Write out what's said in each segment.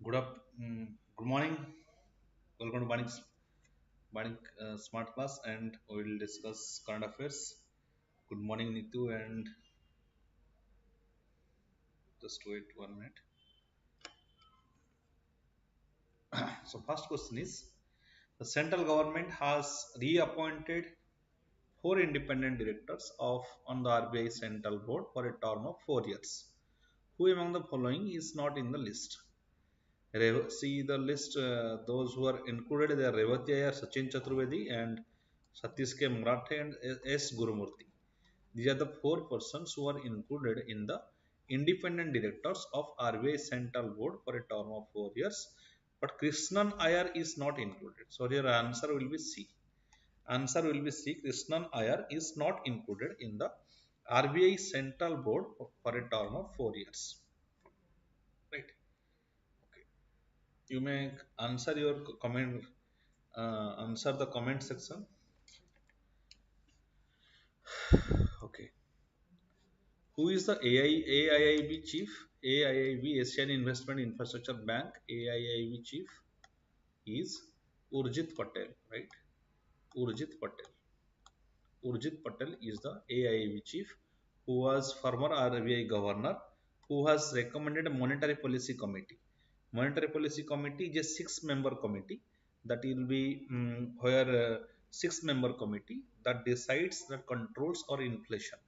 Good morning. Welcome to Vanik Smart Class, and we will discuss current affairs. Good morning, Nitu, and just wait 1 minute. So, first question is: the central government has reappointed four independent directors of on the RBI Central Board for a term of 4 years. Who among the following is not in the list? See the list. Those who are included: they are Revathy, Sachin Chaturvedi, and Satish K. Marathe, and S. Gurumurthy. These are the four persons who are included in the independent directors of RBI Central Board for a term of 4 years. But Krishnan Iyer is not included. So your answer will be C. Answer will be C. Krishnan Iyer is not included in the RBI Central Board for a term of 4 years. Right. Okay. You may answer your comment. Answer the comment section. Okay. Who is the AIIB chief? AIIB Asian Investment Infrastructure Bank. AIIB chief is Urjit Patel, right? Urjit Patel. Urjit Patel is the AIIB chief, who was former RBI governor, who has recommended a monetary policy committee. Monetary policy committee is a six-member committee that will be where six-member committee that decides, that controls or inflation,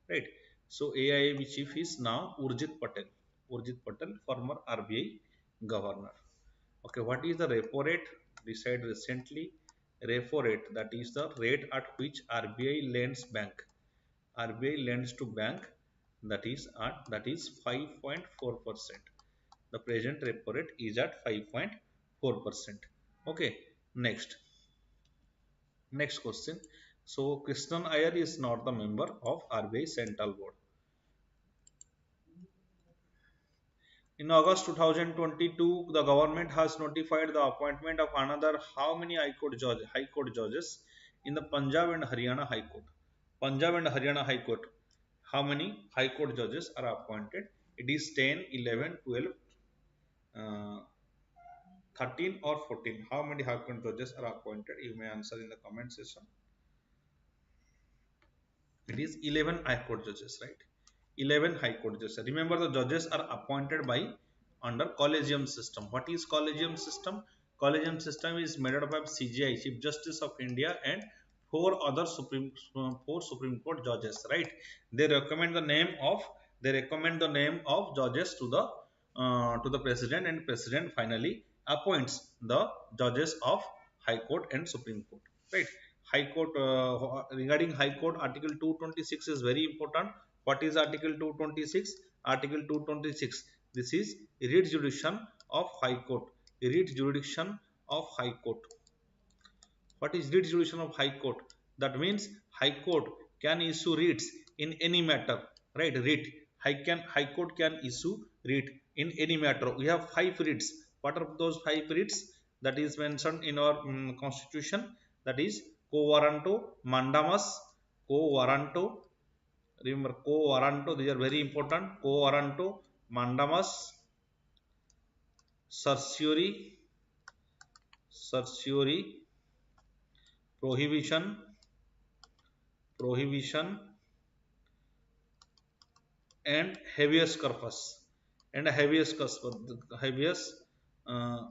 right? So AIB chief is now Urjit Patel. Urjit Patel, former RBI governor. Okay, what is the repo rate? Decided recently. Repo rate, that is the rate at which RBI lends bank. RBI lends to bank, that is 5.4%. The present repo rate is at 5.4%. Okay, next. Next question. So Krishnan Iyer is not the member of RBI Central Board. In August 2022, the government has notified the appointment of another how many High Court judges in the Punjab and Haryana High Court. Punjab and Haryana High Court. How many High Court judges are appointed? It is 10, 11, 12, uh, 13 or 14. How many High Court judges are appointed? You may answer in the comment section. It is 11 High Court judges, right? 11 High Court judges. Remember, the judges are appointed by under collegium system. What is collegium system? Collegium system is made up of CJI, Chief Justice of India, and four Supreme Court judges, right? They recommend the name of judges to the president, and president finally appoints the judges of High Court and Supreme Court, right? High Court, regarding High Court, Article 226 is very important. What is Article 226? Article 226. This is writ jurisdiction of High Court. Writ jurisdiction of High Court. What is writ jurisdiction of High Court? That means High Court can issue writs in any matter, right? Writ. High Court can issue writ in any matter. We have 5 writs. What are those 5 writs? That is mentioned in our constitution. That is quo warranto, mandamus, quo warranto. Remember, quo warranto, these are very important. Quo warranto, mandamus, certiorari, prohibition, and habeas corpus. And habeas uh,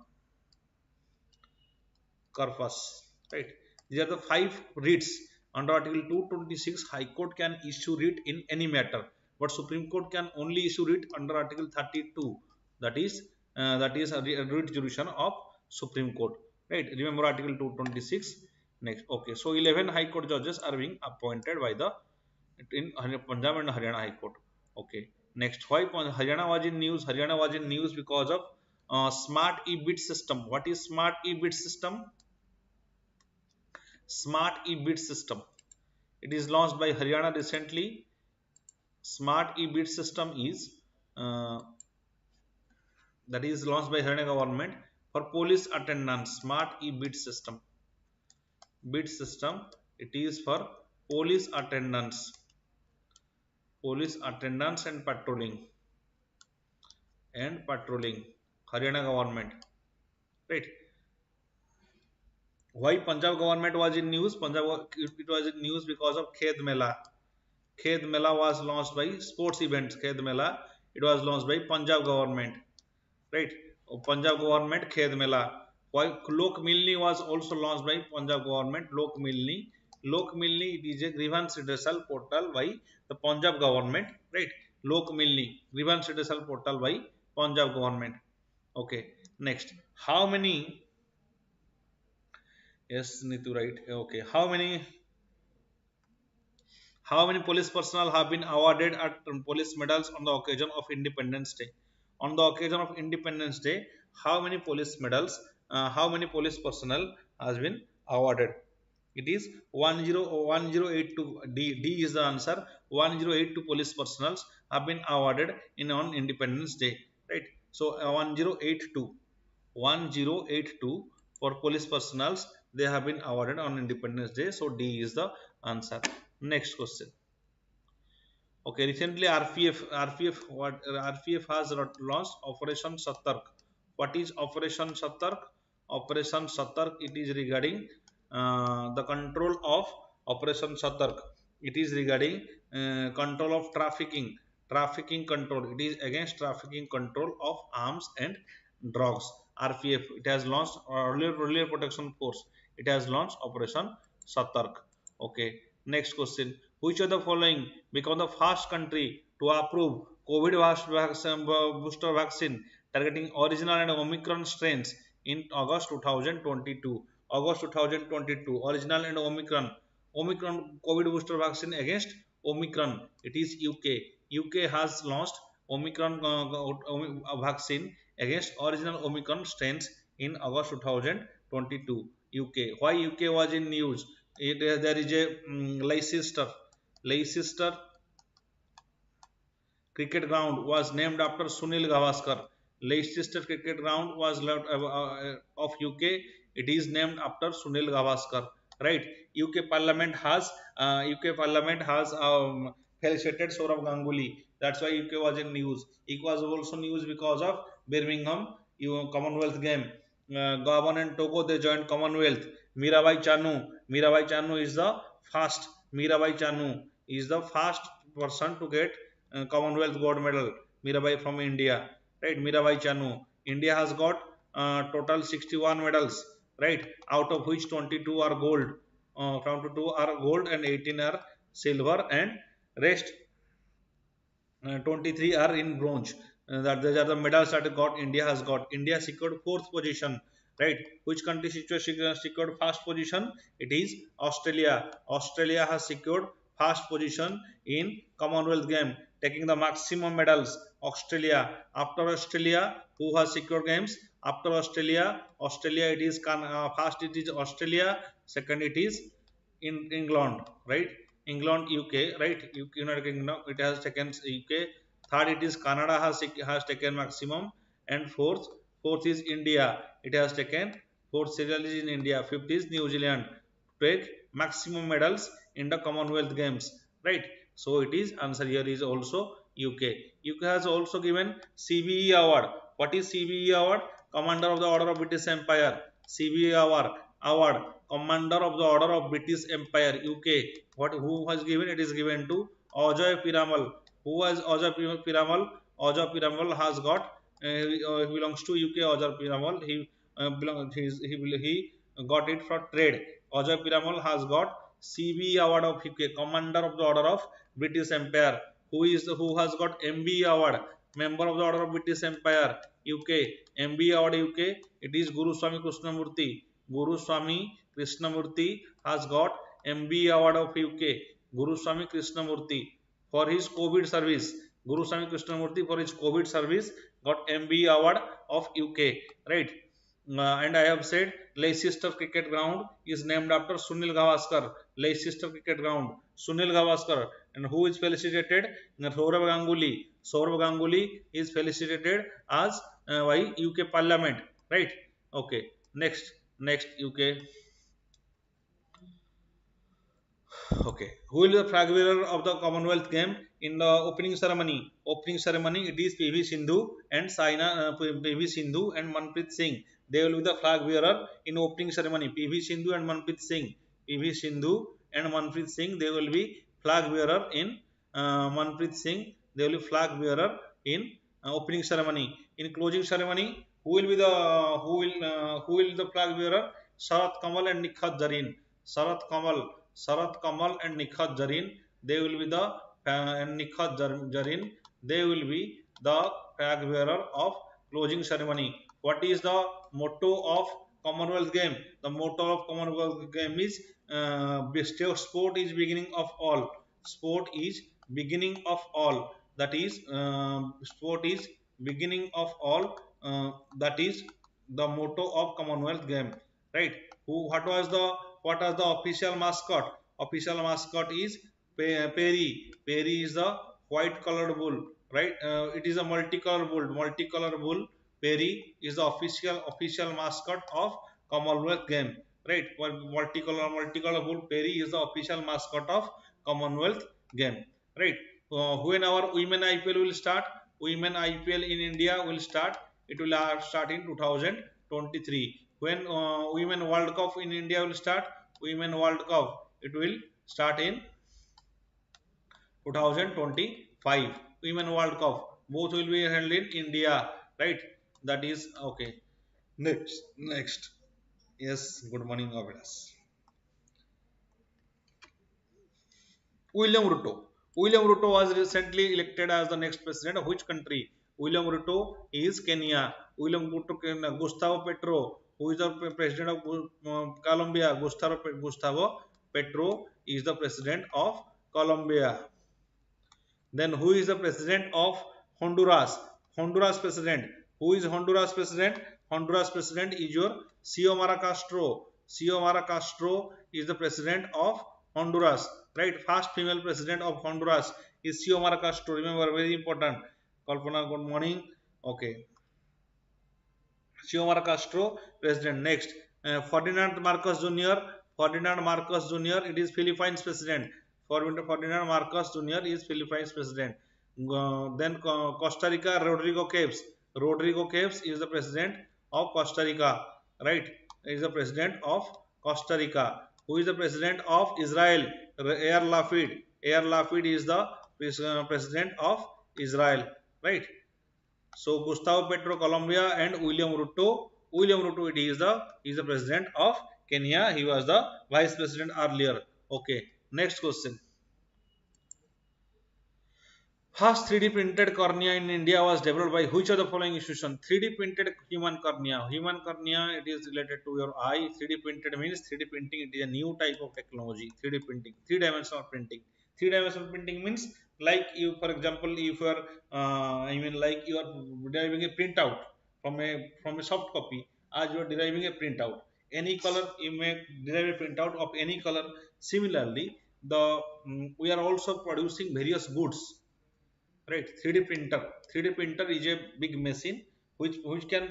corpus, right? These are the 5 writs under Article 226. High Court can issue writ in any matter, but Supreme Court can only issue writ under Article 32. That is a writ jurisdiction of Supreme Court, right? Remember Article 226. Next, okay. So 11 High Court judges are being appointed by the in Punjab and Haryana High Court. Okay. Next, why Haryana was in news? Haryana was in news because of smart e-bid system. What is smart e-bid system? Smart e-bid system. It is launched by Haryana recently. Smart e-bid system is that is launched by Haryana government for police attendance. Smart e-bid system. Bid system. It is for police attendance and patrolling. Haryana government, right? Why Punjab government was in news? It was in news because of Khed Mela. Khed Mela was launched by sports events. Khed Mela, it was launched by Punjab government, right? Punjab government Khed Mela. Why Lok Milni was also launched by Punjab government. Lok Milni. Lok Milni, it is a grievance redressal portal by the Punjab government, right? Lok Milni, grievance redressal portal by Punjab government. Okay. Next, how many? Yes, Nitu, right? Okay. How many police personnel have been awarded at police medals on the occasion of Independence Day? On the occasion of Independence Day, how many police medals, how many police personnel has been awarded? It is 1082. D is the answer. 1082 police personnel have been awarded in on Independence Day. Right. So 1082. 1082 for police personnels they have been awarded on Independence Day. So D is the answer. Next question. Okay, recently RPF has launched Operation Satark. What is Operation Satark? Operation Satark, it is regarding the control of Operation Satark. It is regarding control of trafficking control. It is against trafficking control of arms and drugs. RPF, it has launched earlier protection force. It has launched Operation Satark. Okay, next question. Which of the following become the first country to approve COVID booster vaccine targeting original and Omicron strains in August 2022? August 2022, original and Omicron COVID booster vaccine against Omicron. It is UK. UK has launched Omicron vaccine against original Omicron strains in August 2022. UK. Why UK was in news? There is a Leicester cricket ground was named after Sunil Gavaskar. Leicester cricket ground was of UK. It is named after Sunil Gavaskar. Right? UK Parliament has felicitated Sourav Ganguly. That's why UK was in news. It was also news because of Birmingham Commonwealth game. Gabon and Togo they joined Commonwealth. Mirabai Chanu is the first. Mirabai Chanu is the first person to get Commonwealth gold medal. Mirabai from India, right? Mirabai Chanu. India has got total 61 medals, right? Out of which 22 are gold. 22 are gold and 18 are silver, and rest 23 are in bronze. That these are the medals that got India has got. India secured fourth position, right? Which country secured first position? It is Australia. Australia has secured first position in Commonwealth game, taking the maximum medals. Australia. After Australia, who has secured games? After Australia it is first it is Australia. Second it is in England, right? England, UK, right? United Kingdom, it has taken UK. Third, it is Canada has taken maximum, and fourth is India. It has taken fourth serial is in India. Fifth is New Zealand. Take maximum medals in the Commonwealth Games, right? So it is answer here is also UK. UK has also given CBE award. What is CBE award? Commander of the Order of British Empire. CBE award Commander of the Order of British Empire UK. Who has given? It is given to Ajay Piramal. Who was Ajay Piramal? Ajay Piramal has got he belongs to UK. Ajay Piramal he got it for trade. Ajay Piramal has got CB award of UK, Commander of the Order of British Empire. Who has got MB award? Member of the Order of British Empire UK. MB award UK. It is Guru Swami Krishnamurti. Guru Swami Krishnamurti has got MB award of UK. Guru Swami Krishnamurti for his COVID service. Guru Swami Krishnamurti for his COVID service got MB award of UK. Right. And I have said Leicester cricket ground is named after Sunil Gavaskar. Leicester cricket ground, Sunil Gavaskar. And who is felicitated? Sourav Ganguly. Sourav Ganguly is felicitated as by UK Parliament. Right. Okay. Next UK. Okay. Who will be the flag bearer of the Commonwealth game in the opening ceremony? Opening ceremony, it is PV Sindhu and PV Sindhu and Manpreet Singh. They will be the flag bearer in opening ceremony. PV Sindhu and Manpreet Singh. PV Sindhu and Manpreet Singh. They will be flag bearer in Manpreet Singh. They will be flag bearer in opening ceremony. In closing ceremony, who will the flag bearer? Sharat Kamal and Nikhat Jarin. Sharat Kamal, Sharat Kamal and Nikhat Jarin, they will be the and Nikhat Jarin, they will be the flag bearer of closing ceremony. What is the motto of Commonwealth game? The motto of Commonwealth game is sport is beginning of all. Sport is beginning of all. That is sport is beginning of all. That is the motto of Commonwealth game, right? Who? What was the official mascot? Official mascot is Perry. Perry is the white colored bull, right? It is a multicolor bull. Multicolor bull. Perry is the official mascot of Commonwealth game, right? Multicolor bull. Perry is the official mascot of Commonwealth game, right? When our women IPL will start? Women IPL in India will start. It will start in 2023. When Women World Cup in India will start? Women World Cup, it will start in 2025. Women World Cup, both will be held in India, right? That is okay. Next. Yes, good morning, Avilas. William Ruto. William Ruto was recently elected as the next president of which country? William Ruto is Kenya. William Ruto, Gustavo Petro, who is the president of Colombia. Gustavo Petro is the president of Colombia. Then who is the president of Honduras? Honduras president. Who is Honduras president? Honduras president is your Xiomara Castro. Xiomara Castro is the president of Honduras. Right? First female president of Honduras is Xiomara Castro. Remember, very important. Kalpana, good morning. Okay. Xiomara Castro, president. Next, Ferdinand Marcos Jr. Ferdinand Marcos Jr. It is Philippines president. Ferdinand Marcos Jr. is Philippines president. Then Costa Rica, Rodrigo Caves. Rodrigo Caves is the president of Costa Rica. Right? Is the president of Costa Rica. Who is the president of Israel? Yair Lapid. Yair Lapid is the president of Israel. Right? So Gustavo Petro, Colombia, and William Ruto. William Ruto, it is the president of Kenya. He was the vice president earlier. Okay. Next question. First 3D printed cornea in India was developed by which of the following institution? 3D printed human cornea. Human cornea, it is related to your eye. 3D printed means 3D printing. It is a new type of technology. 3D printing, three-dimensional printing. Three-dimensional printing means like you, for example, if you are, like you are deriving a printout from a soft copy, as you are deriving a printout. Any color you may derive a printout of any color. Similarly, we are also producing various goods, right? 3D printer is a big machine which can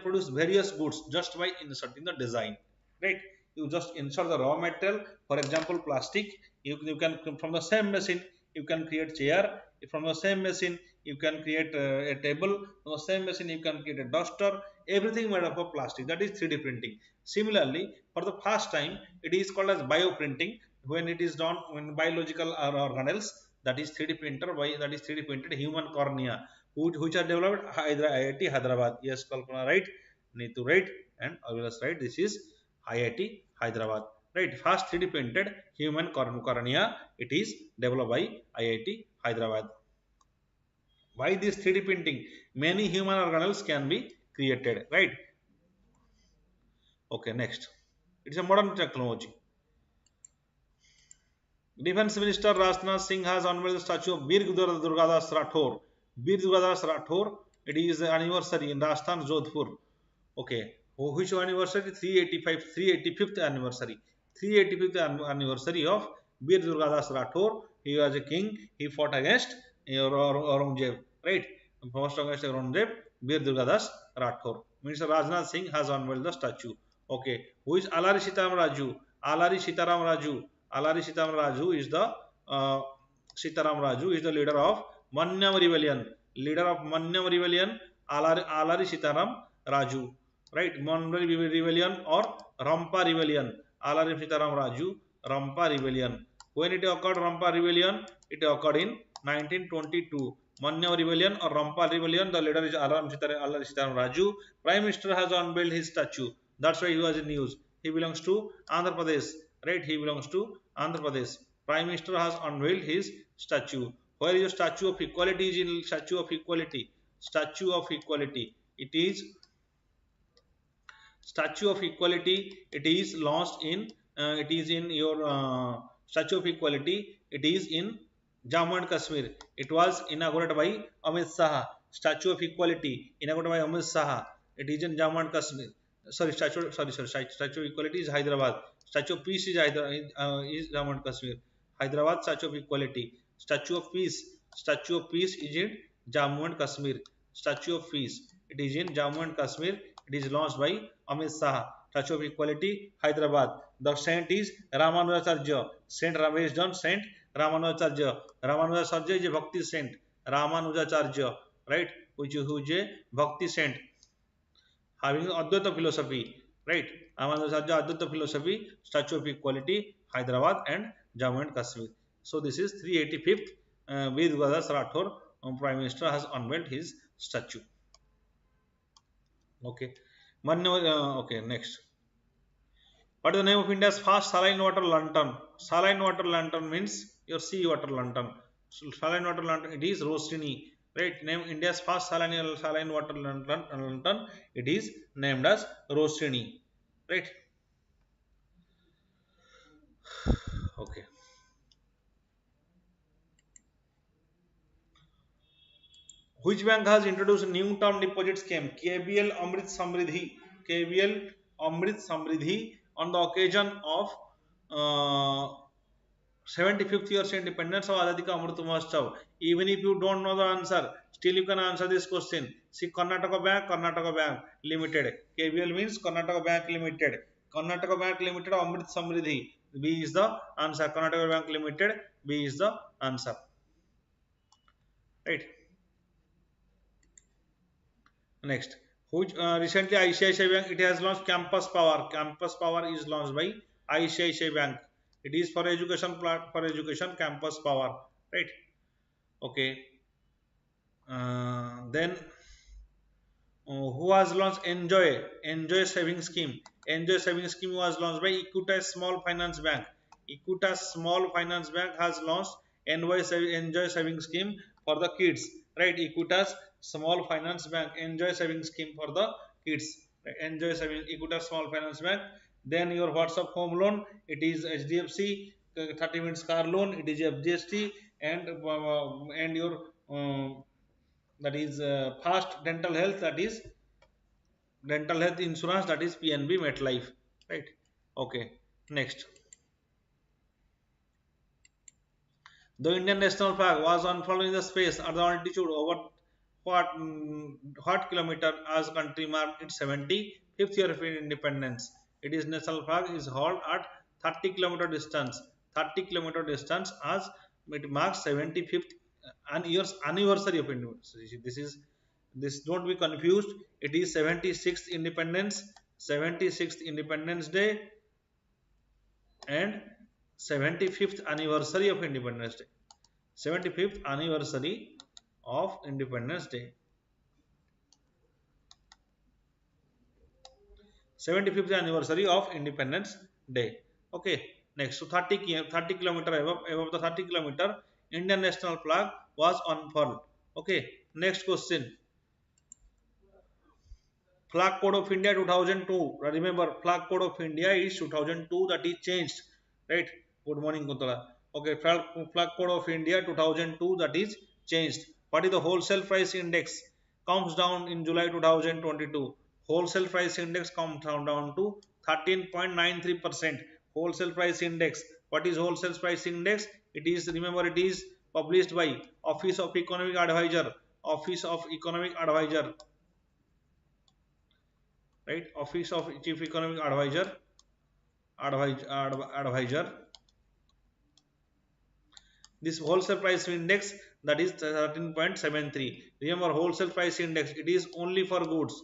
produce various goods just by inserting the design, right? You just insert the raw material, for example plastic. You can, from the same machine you can create chair. From the same machine you can create a table. From the same machine you can create a duster. Everything made up of plastic. That is 3D printing. Similarly, for the first time it is called as bioprinting, when it is done when biological organelles. That is 3D printer. That is 3D printed human cornea, which are developed IIT Hyderabad. Yes, Kalpana, right? Neetu, right? And Avilas, right? This is IIT Hyderabad, right? First 3D printed human cornea. It is developed by IIT Hyderabad. By this 3D printing, many human organelles can be created, right? Okay, next. It's a modern technology. Defense Minister Rajnath Singh has unveiled the statue of Bir Durgadas Rathore. Bir Durgadas Rathore, it is the anniversary in Rajasthan, Jodhpur. Okay, which anniversary? 385th anniversary. 385th anniversary of Bir Durgadas Rathore. He was a king. He fought against Aurangzeb, right? Fought against Aurangzeb. Bir Durgadas Rathore. Minister Rajnath Singh has unveiled the statue. Okay, who is Alari Sitaram Raju? Alari Sitaram Raju. Alari Sitaram Raju is the Sitaram Raju is the leader of Manyam rebellion. Leader of Manyam rebellion, Alari Sitaram Raju. Right? Manyam rebellion or Rampa rebellion. Alari Sitaram Raju, Rampa rebellion. When it occurred, Rampa rebellion, it occurred in 1922. Manyam rebellion or Rampa rebellion, the leader is Alari Sitaram Raju. Prime Minister has unveiled his statue. That's why he was in news. He belongs to Andhra Pradesh. Right? He belongs to Andhra Pradesh. Prime Minister has unveiled his statue. Where is the statue of equality? Is in statue of equality. Statue of equality. It is statue of equality. It is launched in. It is in your statue of equality. It is in Jammu and Kashmir. It was inaugurated by Amit Shah. Statue of equality inaugurated by Amit Shah. It is in Jammu and Kashmir. Sorry, statue of equality is Hyderabad. Statue of peace is is Jammu and Kashmir. Hyderabad statue of equality. Statue of peace is in Jammu and Kashmir. Statue of peace, it is in Jammu and Kashmir. It is launched by Amit Shah. Statue of equality, Hyderabad. The saint is Ramanujacharya. Saint based on Saint Ramanujacharya. Ramanujacharya is a bhakti saint. Ramanujacharya, right? Which is a bhakti saint having Advaita philosophy, right? Ramanujacharya Advaita philosophy, Statue of Equality, Hyderabad and Jammu and Kashmir. So this is 385th. Ved Gadas Rathore, Prime Minister, has unveiled his statue. Okay. Okay, next. What is the name of India's first saline water lantern? Saline water lantern means your sea water lantern. So saline water lantern, it is Roshini. Right? Name India's first saline water lantern. It is named as Roshini. Right? Okay. Which bank has introduced new term deposit scheme? KBL Amrit Samriddhi. KBL Amrit Samriddhi on the occasion of 75th year's independence of Azadi Ka Amrit Mahotsav. Even if you don't know the answer, still you can answer this question. See, Karnataka Bank Limited. KBL means Karnataka Bank Limited. Karnataka Bank Limited Amrit Samriddhi. B is the answer. Karnataka Bank Limited. B is the answer. Right. Next, which recently ICICI Bank, it has launched Campus Power. Campus Power is launched by ICICI Bank. It is for education, Campus Power, right? Okay. Then who has launched Enjoy Saving Scheme? Enjoy Saving Scheme was launched by Equitas Small Finance Bank. Equitas Small Finance Bank has launched Enjoy Saving Scheme for the kids, right? Equitas Small Finance Bank Enjoy Saving Scheme for the kids. Enjoy Saving Equitas Small Finance Bank. Then your WhatsApp home loan, it is HDFC. 30 minutes car loan, it is FGST, and your that is fast dental health, that is dental health insurance, that is PNB MetLife, right? Okay, next. The Indian national flag was unfurled in the space at the altitude over what kilometer as country marked its 75th year of independence. It is national flag is hauled at 30 kilometer distance. 30 kilometer distance as it marks 75th anniversary of independence. This don't be confused. It is 76th Independence Day and 75th anniversary of Independence Day. 75th anniversary of Independence Day. 75th anniversary of Independence Day. Okay. Next, so 30 kilometer above the 30 kilometer, Indian national flag was unfurled. Okay. Next question. Flag Code of India 2002. Remember, Flag Code of India is 2002, that is changed. Right? Good morning, Kuntala. Okay, Flag Code of India 2002, that is changed. What is the wholesale price index? Comes down in July 2022. Wholesale price index comes down to 13.93%. Wholesale price index. What is wholesale price index? It is, remember, it is published by Office of Economic Advisor. Office of Economic Advisor. Right? Office of Chief Economic Advisor. This wholesale price index, that is 13.73. Remember, wholesale price index, it is only for goods.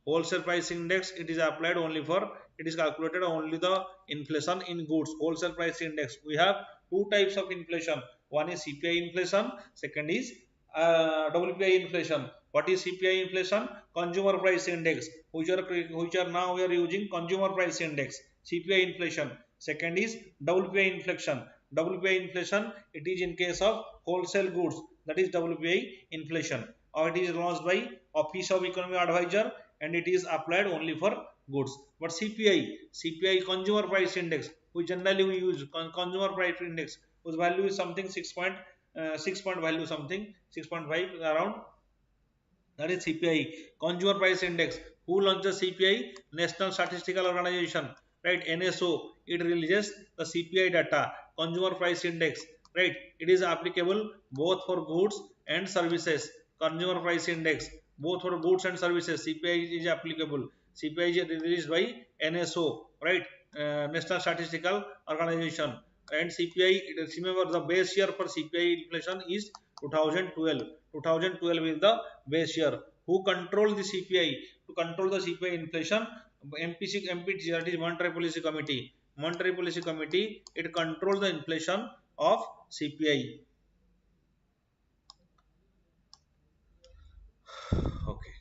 Wholesale price index, it is applied only for, it is calculated only the inflation in goods. Wholesale price index, we have two types of inflation. One is CPI inflation, second is WPI inflation. What is CPI inflation? Consumer price index, which are now we are using consumer price index. CPI inflation. Second is WPI inflation. WPI inflation, it is in case of wholesale goods, that is WPI inflation, or it is launched by Office of Economic Advisor, and it is applied only for goods. But CPI consumer price index, we generally we use consumer price index, whose value is something 6 point value something 6.5 around, that is CPI consumer price index. Who launches CPI? National Statistical Organization, right? NSO, it releases the CPI data, consumer price index, right? It is applicable both for goods and services. Consumer price index, both for goods and services, CPI is applicable. CPI is released by NSO, right? National Statistical Organization. And CPI, remember the base year for CPI inflation is 2012. 2012 is the base year. Who control the CPI? To control the CPI inflation, MPC, that is Monetary Policy Committee. Monetary Policy Committee, it controls the inflation of CPI. Okay.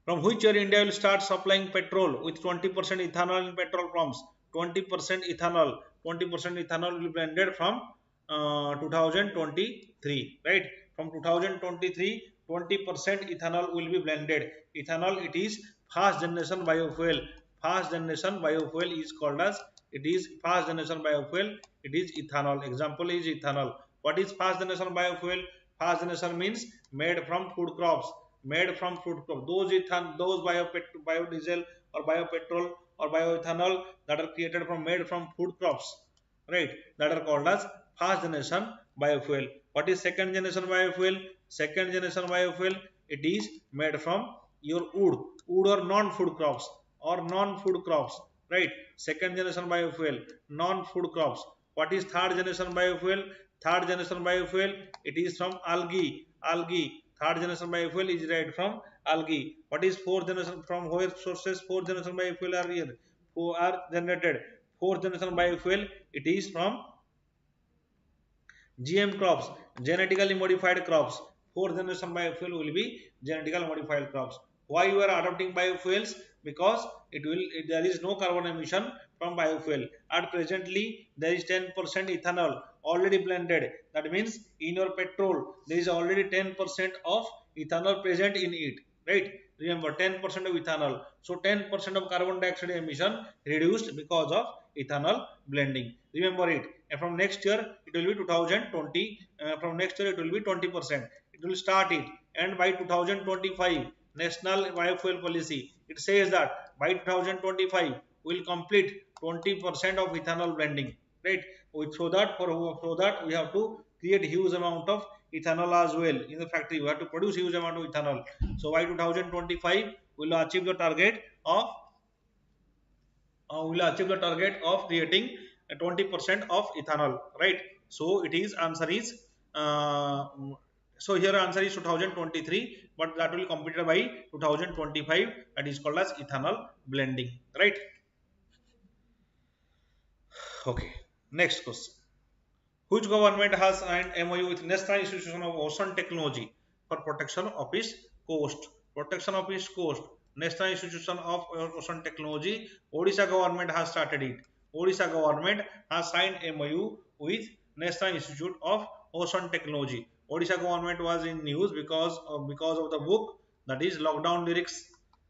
From which year India will start supplying petrol with 20% ethanol in petrol pumps? 20% ethanol. 20% ethanol will be blended from 2023, right? From 2023, 20% ethanol will be blended. Ethanol, it is fast generation biofuel. Fast generation biofuel is called as, it is fast generation biofuel, it is ethanol. Example is ethanol. What is fast generation biofuel? Fast generation means made from food crops. Made from food crops. Those biodiesel or biopetrol or bioethanol that are created from, made from food crops, right? That are called as fast generation biofuel. What is second generation biofuel? Second generation biofuel, it is made from your wood or non-food crops, right? Second generation biofuel, non-food crops. What is third generation biofuel? Third generation biofuel, it is from algae. Third generation biofuel is derived from algae. What is fourth generation? From where sources fourth generation biofuel are here? Who are generated? Fourth generation biofuel, it is from GM crops, genetically modified crops. Fourth generation biofuel will be genetically modified crops. Why you are adopting biofuels? Because there is no carbon emission from biofuel. At presently there is 10% ethanol already blended. That means in your petrol there is already 10% of ethanol present in it, right? Remember, 10% of ethanol. So 10% of carbon dioxide emission reduced because of ethanol blending. Remember it. And from next year it will be 2020. From next year it will be 20%. It will start it. And by 2025, National Biofuel Policy, it says that by 2025 we will complete 20% of ethanol blending, right? So that we have to create huge amount of ethanol as well in the factory. We have to produce huge amount of ethanol. So by 2025 we will achieve the target of creating 20% of ethanol, right? So it is answer is uh, so here answer is 2023, but that will be completed by 2025. That is called as ethanol blending, right? Okay. Next question. Which government has signed MOU with National Institution of Ocean Technology for protection of its coast? Protection of its coast. National Institution of Ocean Technology. Odisha government has started it. Odisha government has signed MOU with National Institute of Ocean Technology. Odisha government was in news because of the book, that is Lockdown Lyrics.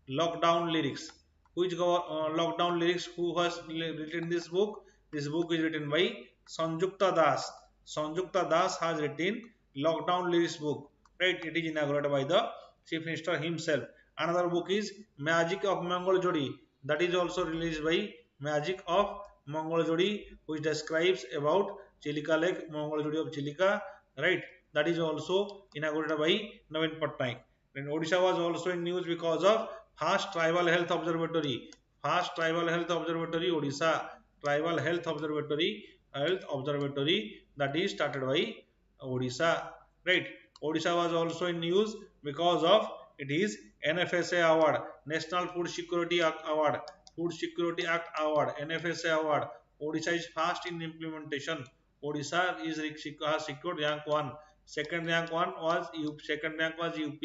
Lockdown Lyrics. Lockdown Lyrics? Who has written this book? This book is written by Sanjukta Das. Sanjukta Das has written Lockdown Lyrics book. Right? It is inaugurated by the Chief Minister himself. Another book is Magic of Mongol Jodi. That is also released by Magic of Mongol Jodi, which describes about Chilika Lake, Mongol Jodi of Chilika. Right? That is also inaugurated by Navin Patnaik. Then Odisha was also in news because of Fast Tribal Health Observatory. Fast Tribal Health Observatory, Odisha Tribal Health Observatory Health Observatory that is started by Odisha, right? Odisha was also in news because of it is NFSA award, National Food Security Act award, Food Security Act award, NFSA award. Odisha is fast in implementation. Odisha is has secured rank 1. Second rank 1 was second rank was UP.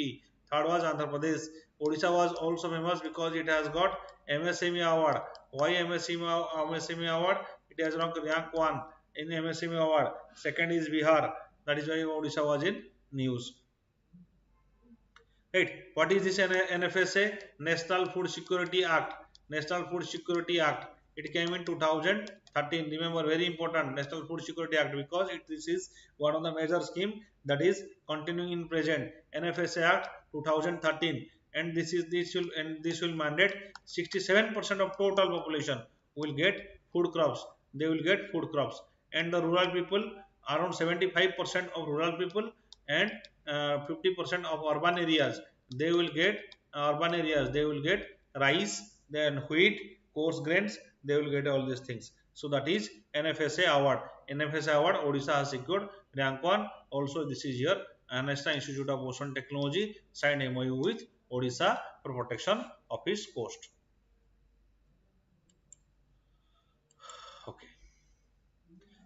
Third was Andhra Pradesh. Odisha was also famous because it has got MSME award. Why MSME award? It has ranked rank 1 in MSME award. Second is Bihar. That is why Odisha was in news. Right. What is this NFSA? National Food Security Act. National Food Security Act. It came in 2013. Remember, very important, National Food Security Act, because this is one of the major scheme that is continuing in present. NFSA Act 2013, and this will mandate 67% of total population will get food crops. They will get food crops, and the rural people, around 75% of rural people, and 50% of urban areas, they will get they will get rice, then wheat, coarse grains, they will get all these things. So that is NFSA award. NFSA award, Odisha has secured rank 1. Also this is here National Institute of Ocean Technology signed MOU with Odisha for protection of its coast. Okay.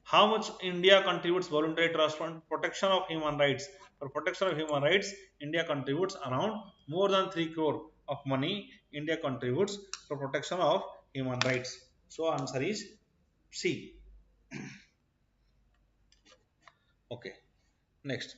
How much India contributes voluntary trust fund protection of human rights? For protection of human rights, India contributes around more than 3 crore of money. India contributes for protection of human rights. So answer is C. Okay. Next.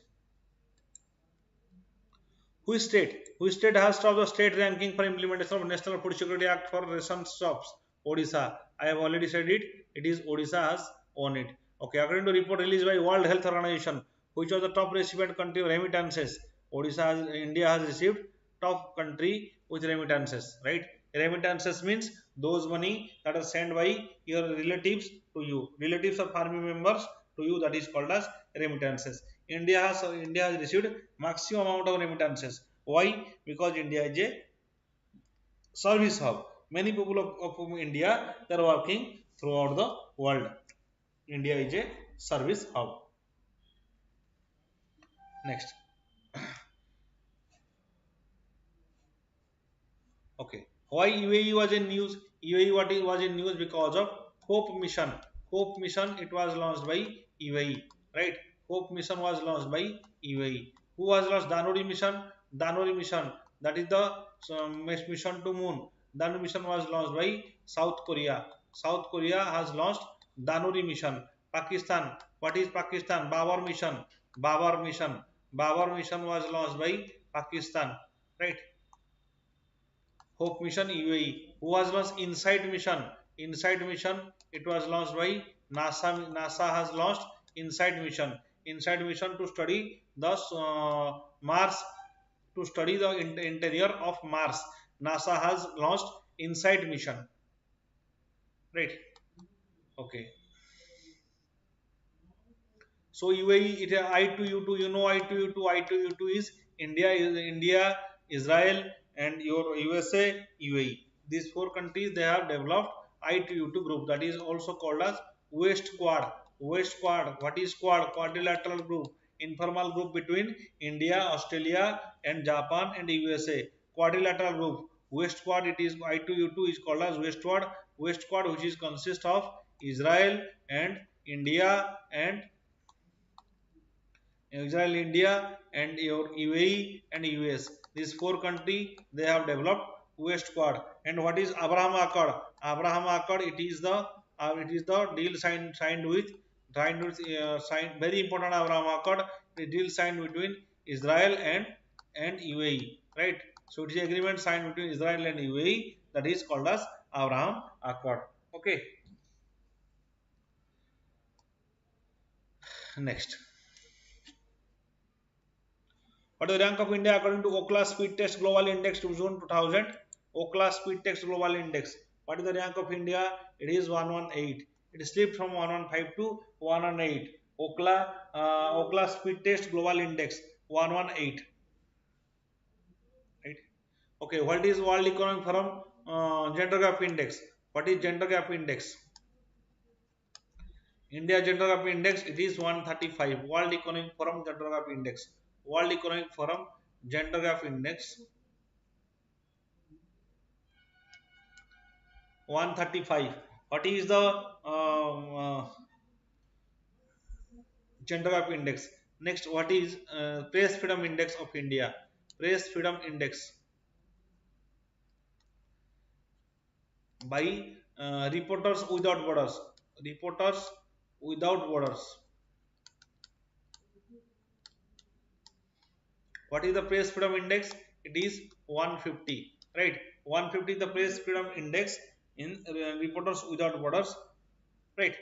Which state has topped the state ranking for implementation of National Food Security Act for ration shops? Odisha. I have already said it. It is Odisha has won it. Okay. According to report released by World Health Organization, which was the top recipient country of remittances? India has received top country with remittances. Right? Remittances means those money that are sent by your relatives to you, relatives of family members to you. That is called as remittances. India has received maximum amount of remittances. Why? Because India is a service hub. Many people of India, they are working throughout the world. India is a service hub. Next. Okay. Why UAE was in news? UAE was in news because of Hope Mission. Hope Mission, it was launched by UAE. Right? Hope Mission was launched by UAE. Who was launched? Danuri Mission. Danuri Mission. That is the mission to moon. Danuri Mission was launched by South Korea. South Korea has launched Danuri Mission. Pakistan. What is Pakistan? Babar Mission. Babar Mission. Babar Mission was launched by Pakistan. Right? Hope Mission UAE. Who was launched? Insight Mission. Insight Mission. It was launched by NASA. NASA has launched Insight Mission. Insight Mission to study the Mars, to study the interior of Mars. NASA has launched Insight Mission. Right. Okay. So UAE, it I2U2, you know I2U2. I2U2 is India, Israel, and your USA, UAE. These four countries, they have developed I2U2 group, that is also called as West Quad. West Quad. What is Quad? Quadrilateral group, informal group between India, Australia, and Japan and USA. Quadrilateral group. West Quad. It is I2U2 is called as West Quad. West Quad, which is consist of Israel and India and Israel, India, and your UAE and US. These four countries, they have developed West Quad. And what is Abraham Accord? Abraham Accord. It is the deal signed very important Abraham Accord. The deal signed between Israel and UAE. Right. So it is agreement signed between Israel and UAE, that is called as Abraham Accord. Okay. Next. What is the rank of India according to Ookla Speed Test Global Index to June 2000? Ookla Speed Test Global Index. What is the rank of India? It is 118. It slipped from 115 to 118. Ookla Speed Test Global Index 118. Right? Okay. What is World Economic Forum Gender Gap Index? What is Gender Gap Index? India Geography Index, it is 135. World Economic Forum Geography Index. World Economic Forum Geography Index 135. What is the Geography Index? Next, what is Press Freedom Index of India? Press Freedom Index by Reporters Without Borders. Reporters Without Borders. What is the Press Freedom Index? It is 150, right? 150 is the Press Freedom Index in Reporters Without Borders, right?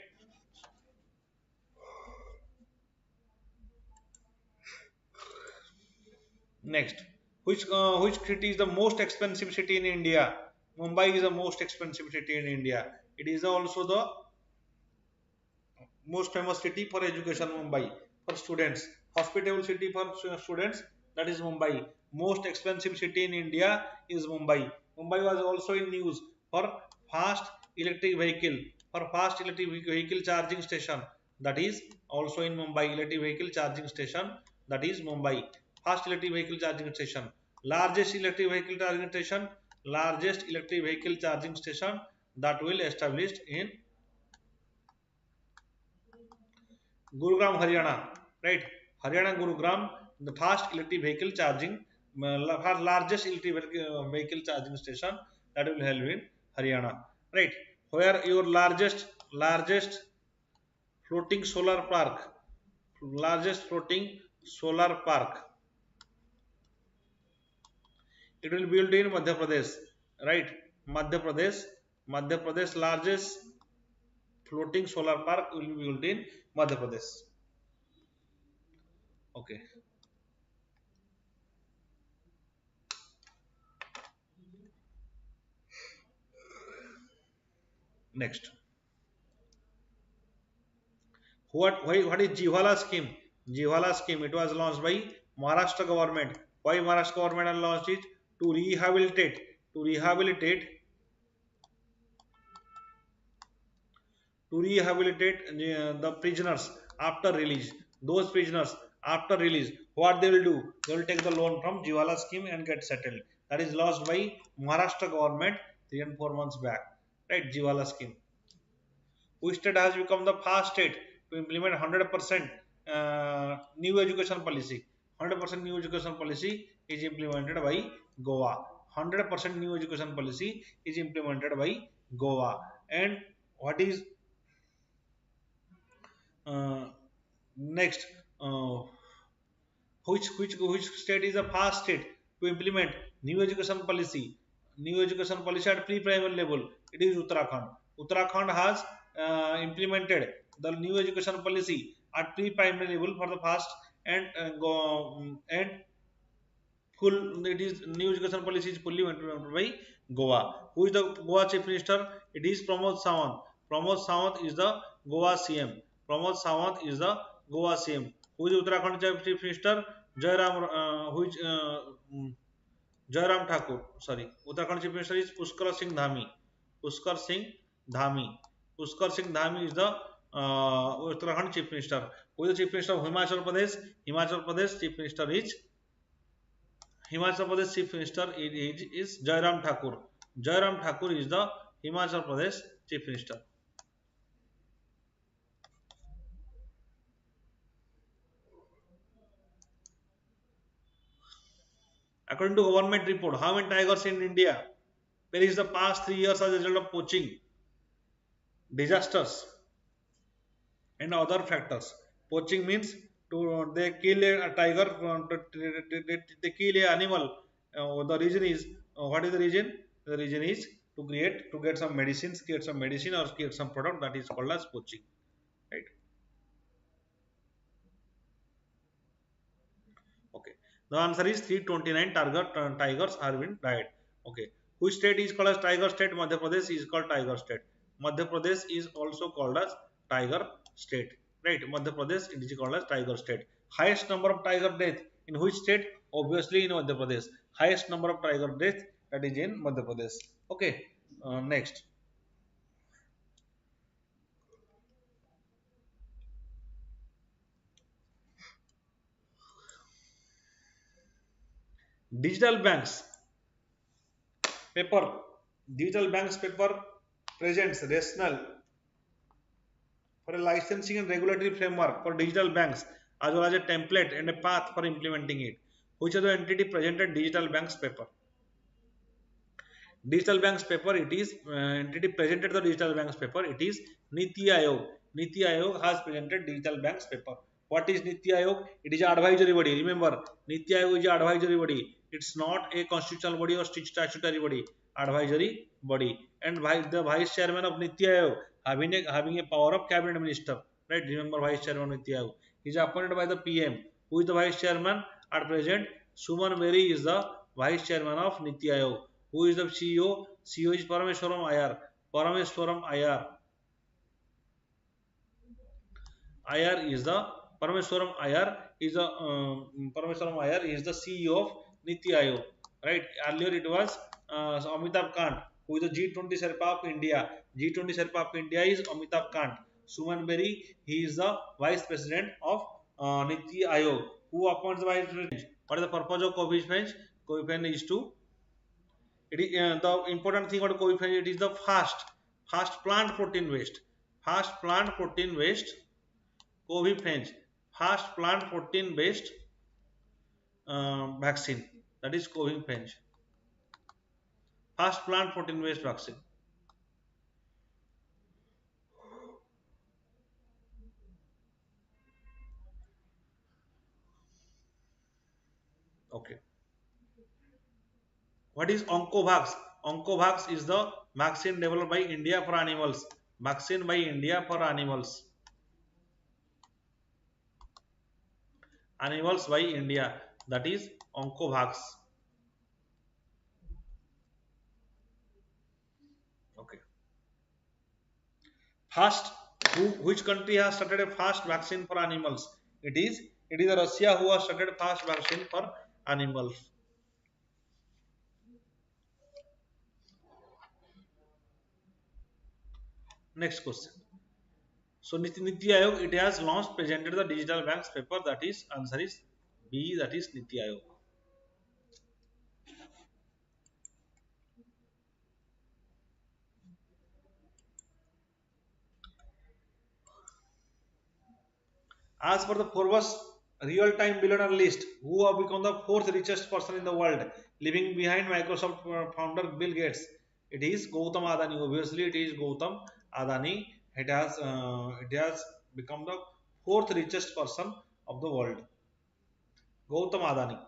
Next, which city is the most expensive city in India? Mumbai is the most expensive city in India. It is also the most famous city for education. Mumbai for students, hospitable city for students, that is Mumbai. Most expensive city in India is Mumbai. Mumbai was also in news for fast electric vehicle, for fast electric vehicle charging station, that is also in Mumbai. Electric vehicle charging station, that is Mumbai. Fast electric vehicle charging station, largest electric vehicle charging station, largest electric vehicle charging station that will established in Gurugram, Haryana, right? Haryana, Gurugram, the fast electric vehicle charging, largest electric vehicle charging station that will help in Haryana, right? Where your largest floating solar park, largest floating solar park, it will be built in Madhya Pradesh, right? Madhya Pradesh, Madhya Pradesh largest floating solar park will be built in Madhya Pradesh. Okay, next. What is Jiwala scheme? Jiwala scheme, it was launched by Maharashtra government. Why Maharashtra government has launched it? To rehabilitate, to rehabilitate, to rehabilitate the prisoners after release. Those prisoners after release, what they will do? They will take the loan from Jiwala scheme and get settled. That is launched by Maharashtra government 3 and 4 months back. Right, Jiwala scheme. Which state has become the first state to implement 100% new education policy? 100% new education policy is implemented by Goa. 100% new education policy is implemented by Goa. And what is uh, next? Which state is the first state to implement new education policy? New education policy at pre-primary level. It is Uttarakhand. Uttarakhand has implemented the new education policy at pre-primary level for the first, and full, it is new education policy is fully implemented by Goa. Who is the Goa chief minister? It is Pramod Sawant. Pramod Sawant is the Goa CM. Pramod Sawant is the Goa CM. Who is Uttarakhand chief minister? Jairam. Who is Jairam Thakur? Sorry, Uttarakhand chief minister is Pushkar Singh Dhami. Pushkar Singh Dhami. Pushkar Singh Dhami is the Uttarakhand chief minister. Who is the chief minister of Himachal Pradesh? Himachal Pradesh chief minister is Himachal Pradesh Chief Minister is Jairam Thakur. Jairam Thakur is the Himachal Pradesh Chief Minister. According to government report, how many tigers in India? There is the past 3 years as a result of poaching, disasters, and other factors. Poaching means to they kill a tiger, they kill a animal. The reason is what is the reason? The reason is to get some medicines, get some medicine or get some product, that is called as poaching, right? Okay. The answer is 329 tigers are been died. Okay. Which state is called as tiger state? Madhya Pradesh is called tiger state. Madhya Pradesh is also called as tiger state. Right. Madhya Pradesh, it is called as tiger state. Highest number of tiger death in which state? Obviously in Madhya Pradesh. Highest number of tiger death, that is in Madhya Pradesh. Okay. Next. Digital banks paper. Digital banks paper presents rationale for a licensing and regulatory framework for digital banks as well as a template and a path for implementing it. Which of the entity presented digital banks paper? Digital banks paper, it is entity presented the digital banks paper, it is NITI Aayog. NITI Aayog has presented digital banks paper. What is NITI Aayog? It is an advisory body. Remember, NITI Aayog is an advisory body. It's not a constitutional body or statutory body. Advisory body. And the vice chairman of NITI Aayog having a power of cabinet minister. Right? Remember, vice chairman of NITI Aayog. He is appointed by the PM. Who is the vice chairman? At present, Suman Mary is the vice chairman of NITI Aayog. Who is the CEO? CEO is Parameswaram Iyer. Parameswaram Iyer. Iyer is the Parameswaram Iyer is the Parameswaram Iyer is the CEO of NITI Aayog. Right? Earlier it was Amitabh Kant, who is the G20 Sherpa of India. G20 Sherpa of India is Amitabh Kant. Suman Berry, he is the vice president of NITI Aayog. Who appoints the vice president? What is the purpose of coefficient? Coefficient is to it is the important thing about coefficient. It is the fast plant protein waste. Fast plant protein waste coefficient. Fast plant protein based vaccine. That is coefficient. Fast plant protein waste vaccine. Okay. What is Oncovax? Oncovax is the vaccine developed by India for animals. Vaccine by India for animals. Animals by India. That is Oncovax. Okay. Fast. Which country has started a fast vaccine for animals? It is Russia who has started fast vaccine for animals. Next question. So NITI Aayog, it has launched presented the digital banks paper. That is answer is B. That is NITI Aayog. As per the Forbes Real-Time Billionaire List, who have become the fourth richest person in the world, leaving behind Microsoft founder Bill Gates? It is Gautam Adani. Obviously, it is Gautam Adani. It has become the fourth richest person of the world. Gautam Adani.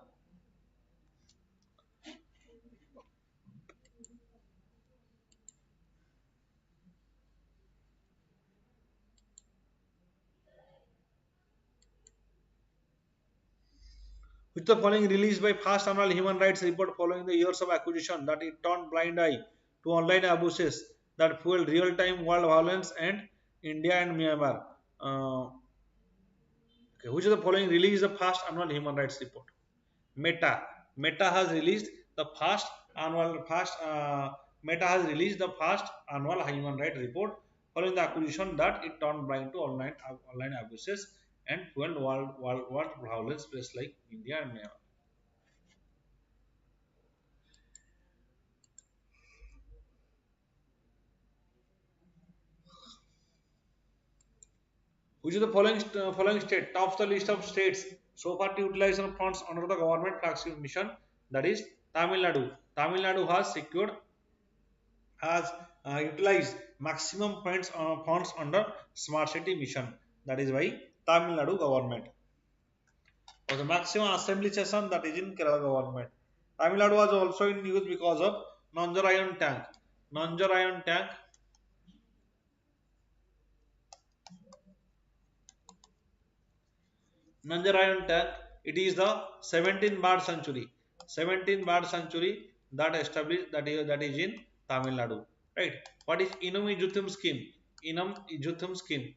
With the following released by first annual human rights report following the years of acquisition that it turned blind eye to online abuses that fueled real-time world violence and India and Myanmar. Okay, which of the following released the first annual human rights report? Meta. Meta has released the first annual Meta has released the first annual human rights report following the acquisition that it turned blind to online abuses and fueled world violence places like India and Myanmar. Which of the following state tops the list of states so far to utilize funds under the government flagship mission? That is Tamil Nadu. Tamil Nadu has utilized maximum funds under smart city mission. That is why Tamil Nadu government. For the maximum assembly session, that is in Kerala government. Tamil Nadu was also in news because of Nanjarayan tank. Nanjarayan tank. Nanjarayan tank. It is the 17th bird century. 17th bird century that established that is in Tamil Nadu. Right. What is Inum Ijuthum scheme? Inum Ijuthum scheme.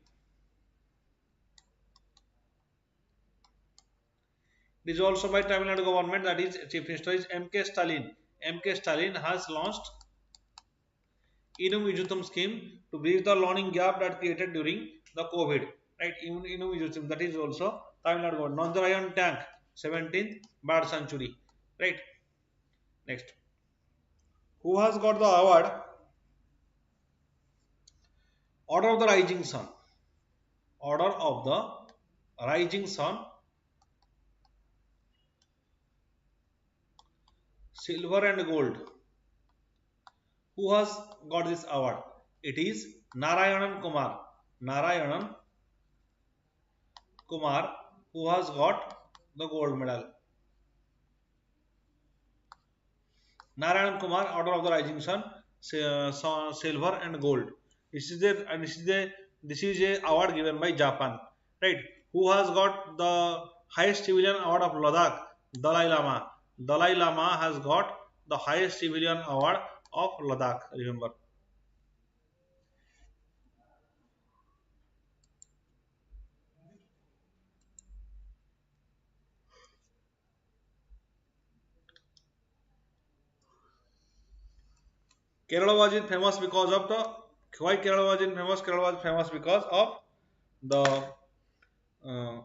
It is also by Tamil Nadu government. That is Chief Minister is M.K. Stalin. M.K. Stalin has launched Inum Ijuthum scheme to bridge the learning gap that created during the COVID. Right. Inum Ijuthum, that is also Tamil Nadu government. Nanjarayan tank. 17th bird century. Right. Next, who has got the award Order of the Rising Sun? Order of the Rising Sun, silver and gold. Who has got this award? It is Narayanan Kumar. Narayanan Kumar, who has got the gold medal. Narayan Kumar, Order of the Rising Sun, silver and gold. This is a award given by Japan, right? Who has got the highest civilian award of Ladakh? Dalai Lama. Dalai Lama has got the highest civilian award of Ladakh. Remember. Kerala was in famous because of the why Kerala was in famous. Kerala was famous because of the uh,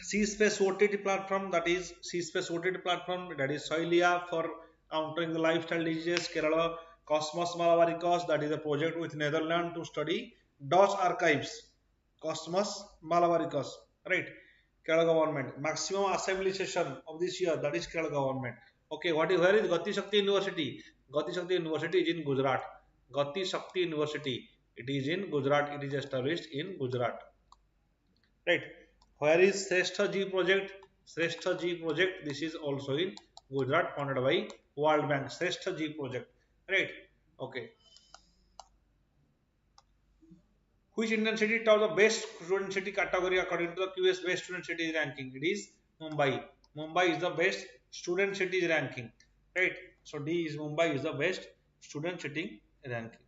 C-Space OTT platform, that is C-Space OTT platform, that is Soilia for countering the lifestyle diseases. Kerala Cosmos Malabaricos, that is a project with Netherlands to study Dutch archives. Cosmos Malabaricos, right? Kerala government. Maximum assembly session of this year, that is Kerala government. Okay, where is Gati Shakti University? Gati Shakti University is in Gujarat. Gati Shakti University, it is in Gujarat. It is established in Gujarat. Right. Where is Srestha G project? Srestha G project. This is also in Gujarat, funded by World Bank. Srestha G project. Right. Okay. Which Indian city topped the best student city category according to the QS Best Student Cities ranking? It is Mumbai. Mumbai is the best student cities ranking. Right. So D is Mumbai is the best student city ranking.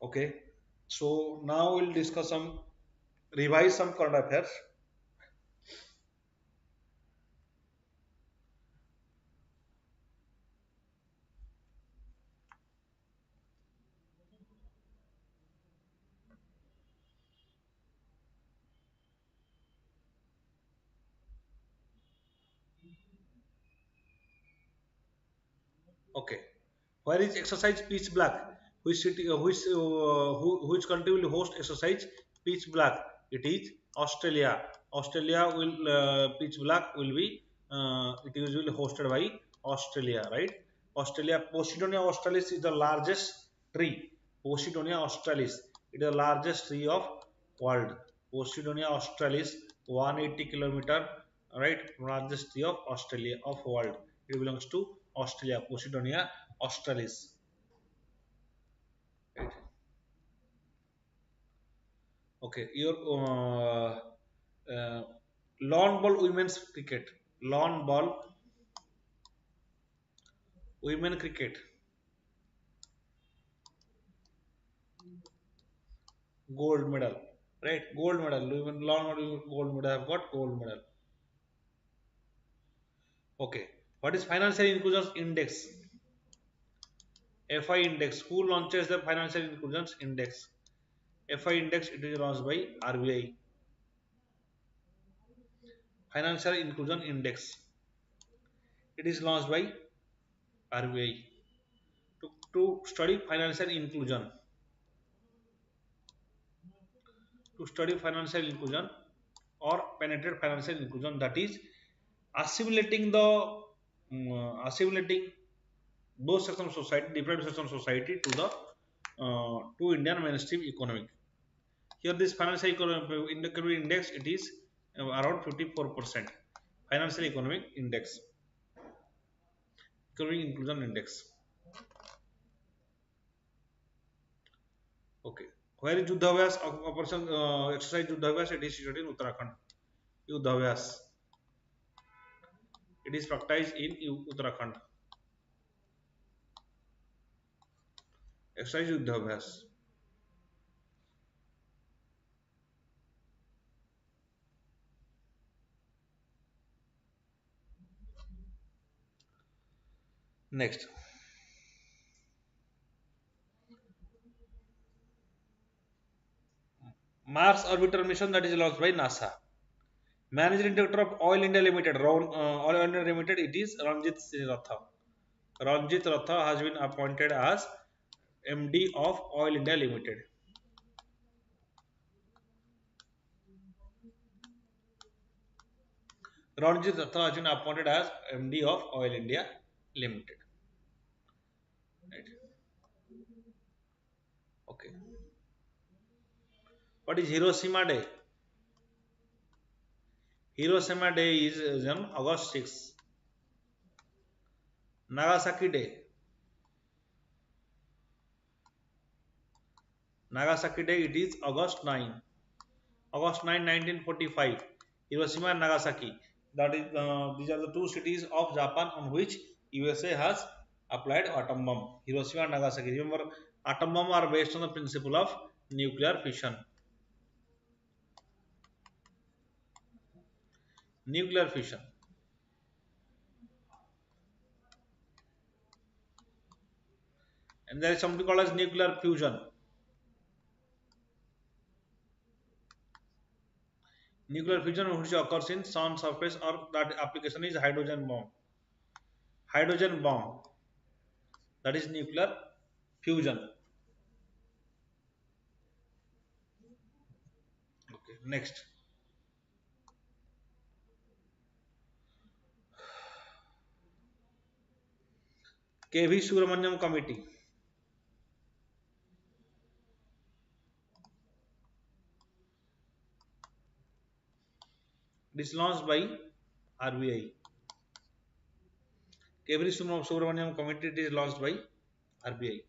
Okay. So now we'll discuss revise some current affairs. Okay. Where is exercise pitch black? Which city, which country will host exercise pitch black? It is Australia. Australia will pitch black will be it is usually hosted by Australia, right? Australia, Posidonia australis is the largest tree. Posidonia australis, it is the largest tree of world. Posidonia australis, 180 kilometer, right? Largest tree of Australia of world. It belongs to Australia, Posidonia australis. Right. Okay, your lawn ball women's cricket, lawn ball women cricket, gold medal, right? Gold medal, women lawn ball gold medal have got gold medal. Okay, what is financial inclusion index? FI index. Who launches the financial inclusion index? FI index, it is launched by RBI. Financial inclusion index, it is launched by RBI to study financial inclusion. To study financial inclusion or penetrate financial inclusion, that is assimilating assimilating those sections of society, different sections of society to the to Indian mainstream economic. Here this financial economic index, it is around 54%. Financial economic index, economic inclusion index. Okay, where is Yuddhavas operation exercise Yuddhavas? It is situated in Uttarakhand. Yuddhavas, it is practiced in Uttarakhand. Exercise Yuddhavas. Next, Mars orbiter mission that is launched by NASA. Managing Director of Oil India Limited, Oil India Limited, it is Ranjit Ratha. Ranjit Ratha has been appointed as MD of Oil India Limited. Ranjit Ratha has been appointed as MD of Oil India Limited. Right. Okay. What is Hiroshima Day? Hiroshima Day is on August 6. Nagasaki Day. Nagasaki Day, it is August 9. August 9, 1945. Hiroshima and Nagasaki. That is, these are the two cities of Japan on which USA has applied atom bomb. Hiroshima and Nagasaki. Remember, atom bomb are based on the principle of nuclear fission. Nuclear fission. And there is something called as nuclear fusion. Nuclear fusion which occurs in sun surface, or that application is hydrogen bomb. Hydrogen bomb. That is nuclear fusion. Okay. Next. KV Subramaniam Committee. It is launched by RBI. KV Subramaniam Committee, it is launched by RBI.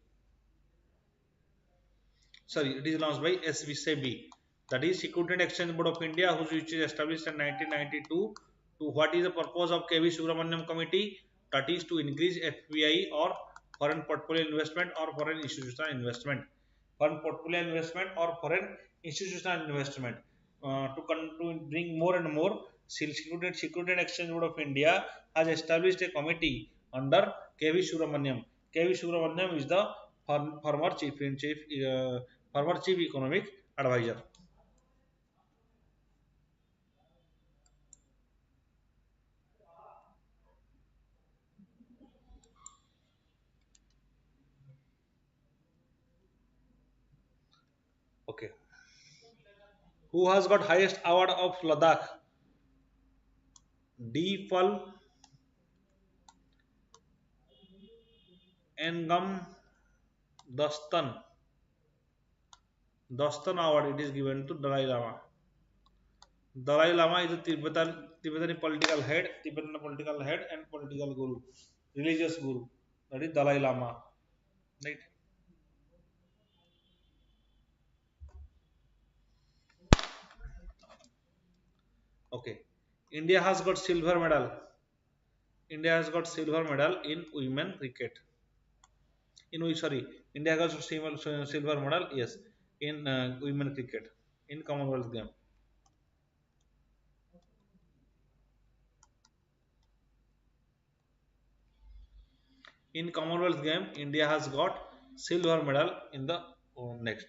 Sorry, it is launched by SSC. That is Security and Exchange Board of India, which is established in 1992. To what is the purpose of KV Subramaniam Committee? That is to increase FPI, or foreign portfolio investment, or foreign institutional investment. Foreign portfolio investment or foreign institutional investment. To bring more and more, Security and Exchange Board of India has established a committee under KV Subramaniam. KV Subramaniam is the former chief economic advisor. Okay. Who has got highest award of Ladakh? Deepal Engam Dastan. Dastan award, it is given to Dalai Lama. Dalai Lama is a Tibetan political head and political guru, religious guru. That is Dalai Lama. Right. Okay. India has got silver medal. India has got silver medal in women cricket. India has got silver medal. Yes, in women cricket in Commonwealth game. In Commonwealth game, India has got silver medal in the next.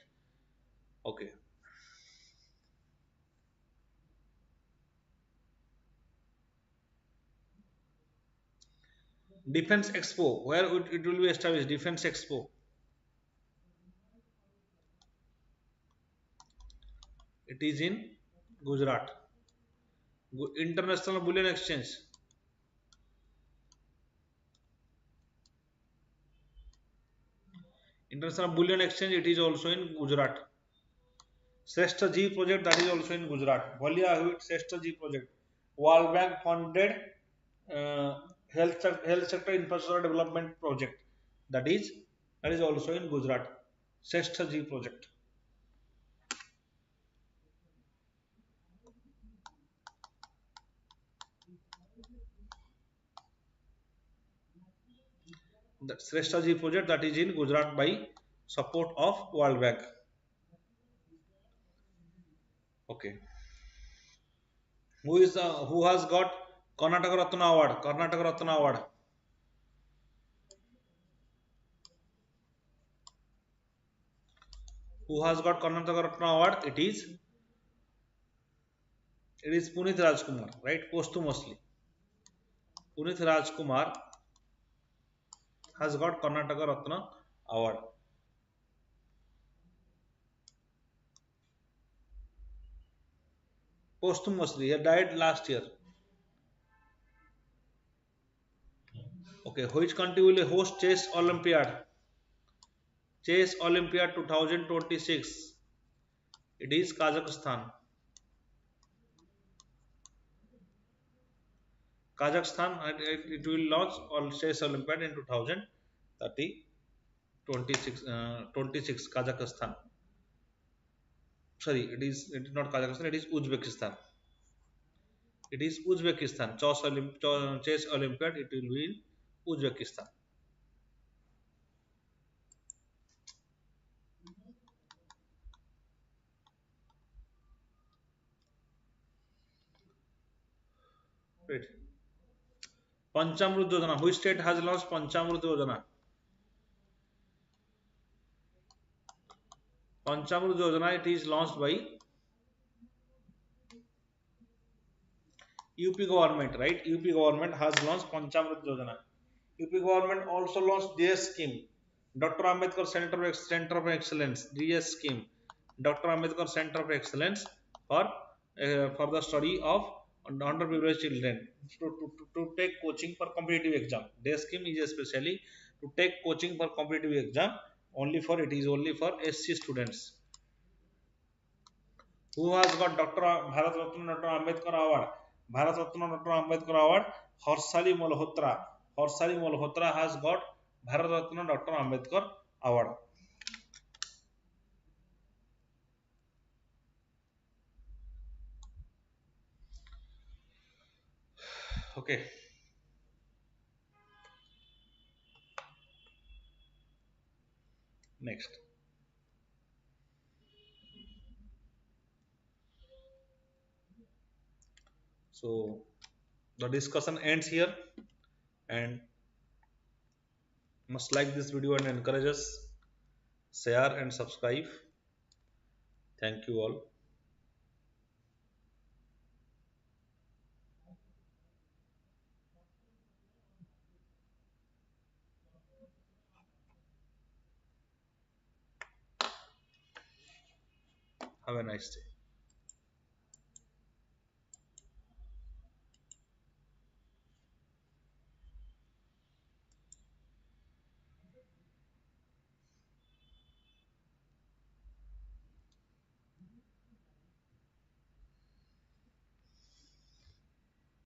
Okay. Defense Expo. Where it will be established? Defense Expo. It is in Gujarat. International Bullion Exchange. International Bullion Exchange, it is also in Gujarat. Shrestha G project, that is also in Gujarat. Bhalia Huit Shrestha G project. World Bank funded uh, health sector infrastructure development project. That is also in Gujarat. Shrestha G project. That Shrestha Ji project, that is in Gujarat by support of World Bank. Okay. Who has got Karnataka Ratna Award? Karnataka Ratna Award. Who has got Karnataka Ratna Award? It is It is Punit Rajkumar, right? Posthumously. Punit Rajkumar has got Karnataka Ratna Award. Posthumously, he died last year. Okay, which country will host Chess Olympiad? Chess Olympiad 2026. It is Kazakhstan. Kazakhstan, it will launch all Chess Olympiad in 2030 26, 26 Kazakhstan. Sorry, it is not Kazakhstan, it is Uzbekistan. It is Uzbekistan. Chess Olympiad, it will be in Uzbekistan. Right. Panchamrit Yojana. Which state has launched Panchamrit Yojana? Panchamrit Yojana, it is launched by UP government, right? UP government has launched Panchamrit Yojana. UP government also launched DS scheme, Dr. Ambedkar Center of Excellence, DS scheme, Dr. Ambedkar Center of Excellence for the study of underprivileged children to take coaching for competitive exam. DS scheme is especially to take coaching for competitive exam. It is only for SC students. Who has got Dr. Bharat Ratna Dr. Ambedkar Award? Bharat Ratna Dr. Ambedkar Award. Harsali Malhotra. Harsali Malhotra has got Bharat Ratna Dr. Ambedkar Award. Okay, next. So the discussion ends here, and must like this video and encourage us, share and subscribe. Thank you all. Have a nice day.